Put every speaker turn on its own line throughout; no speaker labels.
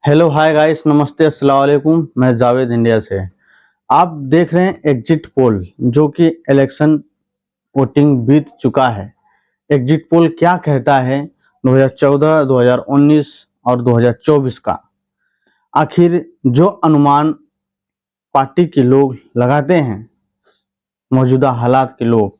Hello hi guys, नमस्ते, अस्सलाम वालेकुम। मैं जावेद इंडिया से। आप देख रहे हैं एग्जिट पोल, जो कि इलेक्शन वोटिंग बीत चुका है। एग्जिट पोल क्या कहता है 2014, 2019 और 2024 का? आखिर जो अनुमान पार्टी के लोग लगाते हैं, मौजूदा हालात के लोग,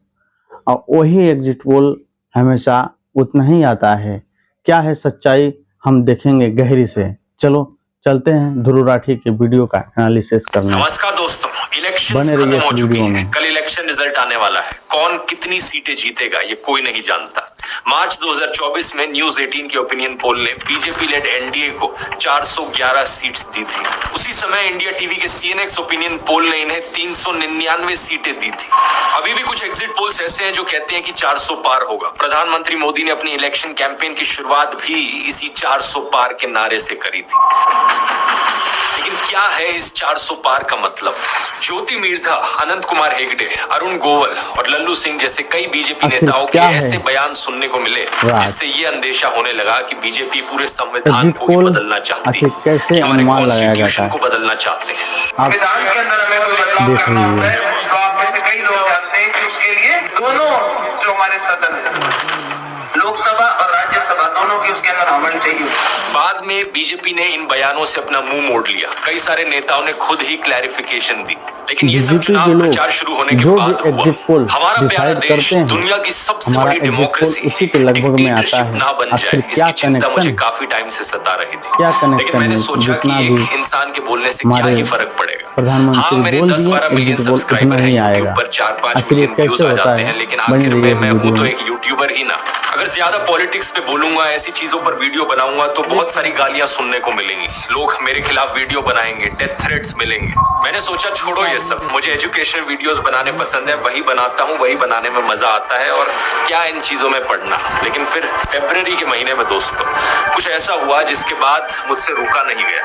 और वही एग्जिट पोल हमेशा उतना ही आता है। क्या है सच्चाई, हम देखेंगे गहरी से। चलो चलते हैं ध्रुव राठी के वीडियो का एनालिसिस करने।
नमस्कार दोस्तों, इलेक्शन
बने
खत्म
रहिए
हो
इस
चुकी
वीडियो
है।
में।
कल इलेक्शन रिजल्ट आने वाला है। कौन कितनी सीटें जीतेगा ये कोई नहीं जानता। मार्च 2024 में न्यूज 18 के ओपिनियन पोल ने बीजेपी लेड एनडीए को 411 सीट्स दी थी। उसी समय इंडिया टीवी के सीएनएक्स ओपिनियन पोल ने इन्हें 399 सीटें दी थी। अभी भी कुछ एग्जिट पोल्स ऐसे हैं जो कहते हैं कि 400 पार होगा। प्रधानमंत्री मोदी ने अपनी इलेक्शन कैंपेन की शुरुआत भी इसी 400 पार के नारे से करी थी। लेकिन क्या है इस 400 पार का मतलब? ज्योति मीर्धा, अनंत कुमार हेगड़े, अरुण गोयल और लल्लू सिंह जैसे कई बीजेपी नेताओं के ऐसे बयान सुनने को मिले जिससे ये अंदेशा होने लगा कि बीजेपी पूरे संविधान को ही बदलना चाहती है, कि हमारे कॉन्स्टिट्यूशन को बदलना चाहते हैं।
संविधान के अंदर हमें कोई बदलाव करना होता है तो आप में से कई लोग जानते हैं कि उसके लिए दोनों जो हमारे सदन है, लोकसभा और राज्यसभा, दोनों की उसके अंदर अमल चाहिए।
बाद में बीजेपी ने इन बयानों से अपना मुंह मोड़ लिया। कई सारे नेताओं ने खुद ही क्लैरिफिकेशन दी। लेकिन ये सब चुनाव प्रचार शुरू होने के बाद हुआ। हमारा प्यारा देश दुनिया की सबसे बड़ी डेमोक्रेसी डिक्टेटरशिप ना बन जाए, इसकी चिंता मुझे काफी टाइम से सता रही थी। लेकिन मैंने सोचा कि एक इंसान के बोलने से क्या ही फर्क पड़ेगा। हाँ, मेरे 10-12 मिलियन सब्सक्राइबर हैं यूट्यूब पर, 4-5 मिलियन व्यूज आ जाते हैं, लेकिन आखिर में मैं हूँ तो एक यूट्यूबर ही ना। अगर ज्यादा पॉलिटिक्स पे बोलूंगा, ऐसी चीजों पर वीडियो बनाऊंगा तो बहुत सारी गालियां सुनने को मिलेंगी। लोग मेरे खिलाफ वीडियो बनाएंगे, डेथ थ्रेट्स मिलेंगे। मैंने सोचा छोड़ो ये सब, मुझे एजुकेशनल वीडियोस बनाने पसंद है, वही बनाता हूँ, वही बनाने में मजा आता है, और क्या इन चीजों में पढ़ना। लेकिन फिर फरवरी के महीने में दोस्तों कुछ ऐसा हुआ जिसके बाद मुझसे रुका नहीं गया।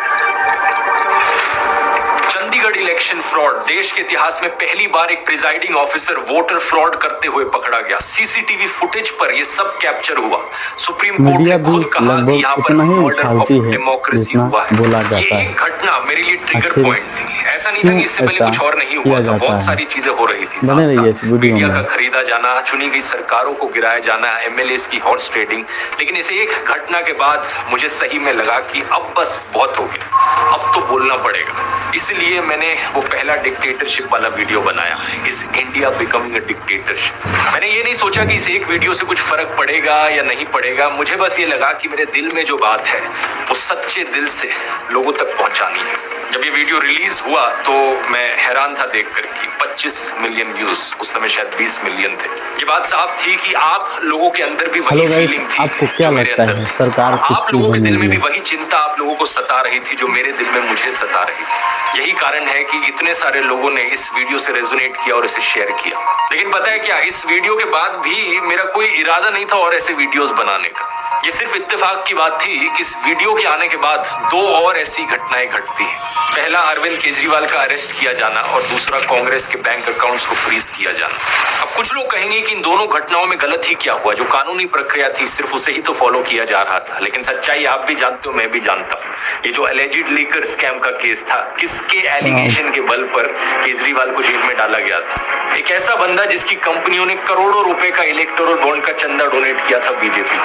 Chandigarh election fraud. देश के इतिहास में पहली बार एक प्रिजाइडिंग ऑफिसर वोटर फ्रॉड करते हुए पकड़ा गया। सीसीटीवी फुटेज पर यह सब कैप्चर हुआ। सुप्रीम कोर्ट ने खुद कहा कि यहाँ पर मर्डर ऑफ डेमोक्रेसी हुआ है। ये एक घटना मेरे लिए ट्रिगर पॉइंट थी। ऐसा नहीं था कि इससे पहले कुछ और नहीं हुआ था, बहुत सारी चीजें हो रही थी साथ साथ। मीडिया का खरीदा जाना, चुनी गई सरकारों को गिराया जाना, एमएलएस की हॉर्स ट्रेडिंग। लेकिन इसे एक घटना के बाद मुझे सही में लगा कि अब बस बहुत हो गया, अब तो बोलना पड़ेगा। इसलिए मैंने वो पहला डिक्टेटरशिप वाला वीडियो बनाया, is India becoming a dictatorship. मैंने ये नहीं सोचा कि इस एक वीडियो से कुछ फर्क पड़ेगा या नहीं पड़ेगा। मुझे बस ये लगा कि मेरे दिल में जो बात है वो सच्चे दिल से लोगों तक पहुंचानी है। जब ये वीडियो रिलीज हुआ तो मैं हैरान था देखकर कि 25 मिलियन व्यूज, उस समय शायद 20 मिलियन थे। ये बात साफ थी कि आप लोगों के अंदर भी वही फीलिंग थी
आपको क्या लगता है सरकार
आप लोगों के दिल में भी वही चिंता आप लोगों को सता रही थी जो मेरे दिल में मुझे सता रही थी। यही कारण है कि इतने सारे लोगों ने इस वीडियो से रेजोनेट किया और इसे शेयर किया। लेकिन पता है क्या, इस वीडियो के बाद भी मेरा कोई इरादा नहीं था और ऐसे वीडियोस बनाने का। ये सिर्फ इत्तेफाक की बात थी कि इस वीडियो के आने के बाद दो और ऐसी घटनाएं घटती हैं। पहला अरविंद केजरीवाल का अरेस्ट किया जाना और दूसरा कांग्रेस के बैंक अकाउंट्स को फ्रीज किया जाना। अब कुछ लोग कहेंगे कि इन दोनों घटनाओं में गलत ही क्या हुआ, जो कानूनी प्रक्रिया थी सिर्फ उसे ही तो फॉलो किया जा रहा था। लेकिन सच्चाई आप भी जानते हो, मैं भी जानता हूँ। ये जो एलिजिड लीकर स्कैम का केस था, किसके एलिगेशन के बल पर केजरीवाल को जेल में डाला गया था? एक ऐसा बंदा जिसकी कंपनियों ने करोड़ों रुपए का इलेक्टोरल बॉन्ड का चंदा डोनेट किया था बीजेपी।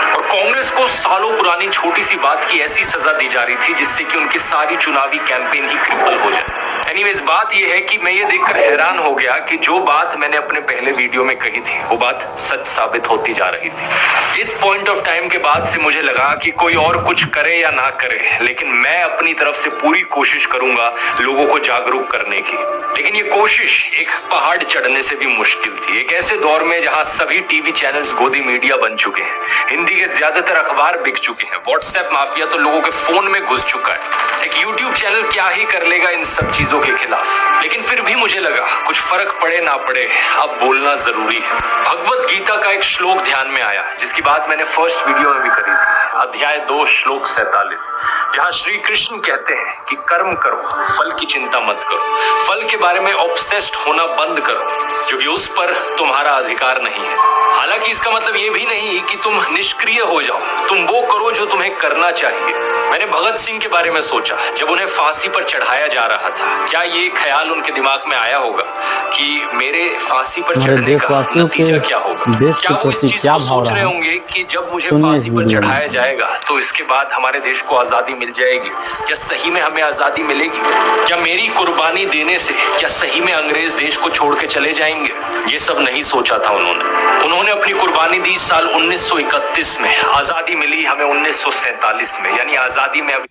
और कांग्रेस को सालों पुरानी छोटी सी बात की ऐसी सजा दी जा रही थी जिससे कि उनकी सारी चुनावी कैंपेन ही क्रिपल हो जाए। एनीवेज, बात यह है कि मैं ये देखकर हैरान हो गया कि जो बात मैंने अपने पहले वीडियो में कही थी वो बात सच साबित होती जा रही थी। इस पॉइंट ऑफ टाइम के बाद से मुझे लगा कि कोई और कुछ करे या ना करे, लेकिन मैं अपनी तरफ से पूरी कोशिश करूंगा लोगों को जागरूक करने की। लेकिन ये कोशिश एक पहाड़ चढ़ने से भी मुश्किल थी। एक ऐसे दौर में जहां सभी टीवी चैनल्स गोदी मीडिया बन चुके हैं, हिंदी के ज्यादातर अखबार बिक चुके हैं, व्हाट्सएप माफिया तो लोगों के फोन में घुस चुका है। एक यूट्यूब चैनल क्या ही कर लेगा इन सब चीजों के खिलाफ। लेकिन फिर भी मुझे लगा कुछ फर्क पड़े ना पड़े, अब बोलना जरूरी है। भगवत गीता का एक श्लोक ध्यान में आया जिसकी बात मैंने फर्स्ट वीडियो में भी करी थी। अध्याय 2 श्लोक 47, जहां श्री कृष्ण कहते हैं कि कर्म करो, फल की चिंता मत करो, फल के बारे में ऑब्सेस्ड होना बंद करो, क्योंकि उस पर तुम्हारा अधिकार नहीं है। हालांकि इसका मतलब ये भी नहीं कि तुम निष्क्रिय हो जाओ, तुम वो करो जो तुम्हें करना चाहिए। मैंने भगत सिंह के बारे में सोचा जब उन्हें फांसी पर चढ़ाया जा रहा था। क्या ये ख्याल उनके दिमाग में आया होगा कि मेरे फांसी पर चढ़ने का नतीजा क्या होगा? क्या वो इस चीज को सोच रहे होंगे कि जब मुझे फांसी पर चढ़ाया जाएगा तो इसके बाद हमारे देश को आजादी मिल जाएगी? क्या सही में हमें आजादी मिलेगी? क्या मेरी कुर्बानी देने से क्या सही में अंग्रेज देश को छोड़ के चले जाएंगे? ये सब नहीं सोचा था उन्होंने अपनी कुर्बानी दी साल 1931 में। आजादी मिली हमें 1947 में, यानी आजादी में अभी।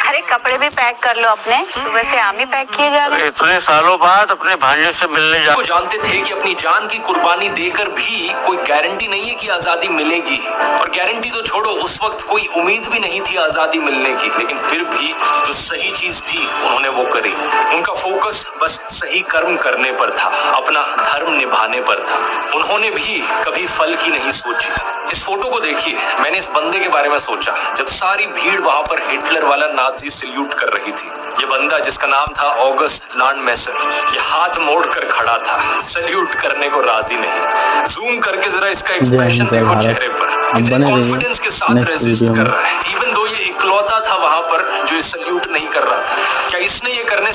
अरे कपड़े भी पैक कर लो अपने, सुबह से आम ही पैक किए जा रहे हैं।
इतने सालों बाद अपने भाइयों से मिलने जा।
वो जानते थे कि अपनी जान की कुर्बानी देकर भी कोई गारंटी नहीं है कि आजादी मिलेगी, और गारंटी तो छोड़ो, उस वक्त कोई उम्मीद भी नहीं थी आजादी मिलने की। लेकिन फिर भी जो सही चीज थी उन्होंने वो करी। उनका फोकस बस सही कर्म करने पर था, अपना धर्म निभाने पर था। उन्होंने भी कभी फल की नहीं सोची। इस फोटो को देखिए, मैंने इस बंदे के बारे में सोचा जब सारी भीड़ वहां पर हिटलर वाला नाजी सल्यूट कर रही थी। ये बंदा जिसका नाम था ऑगस्ट लांडमैसर, ये हाथ मोड़ कर खड़ा था, सल्यूट करने को राजी नहीं। जूम करके जरा इसका एक्सप्रेशन देखो चेहरे पर, कितने कॉन्फिडेंस के साथ रेजिस्ट कर रहा है। इवन दो ये इकलौता था वहां पर जो सल्यूट नहीं कर रहा था। क्या इसने ये करने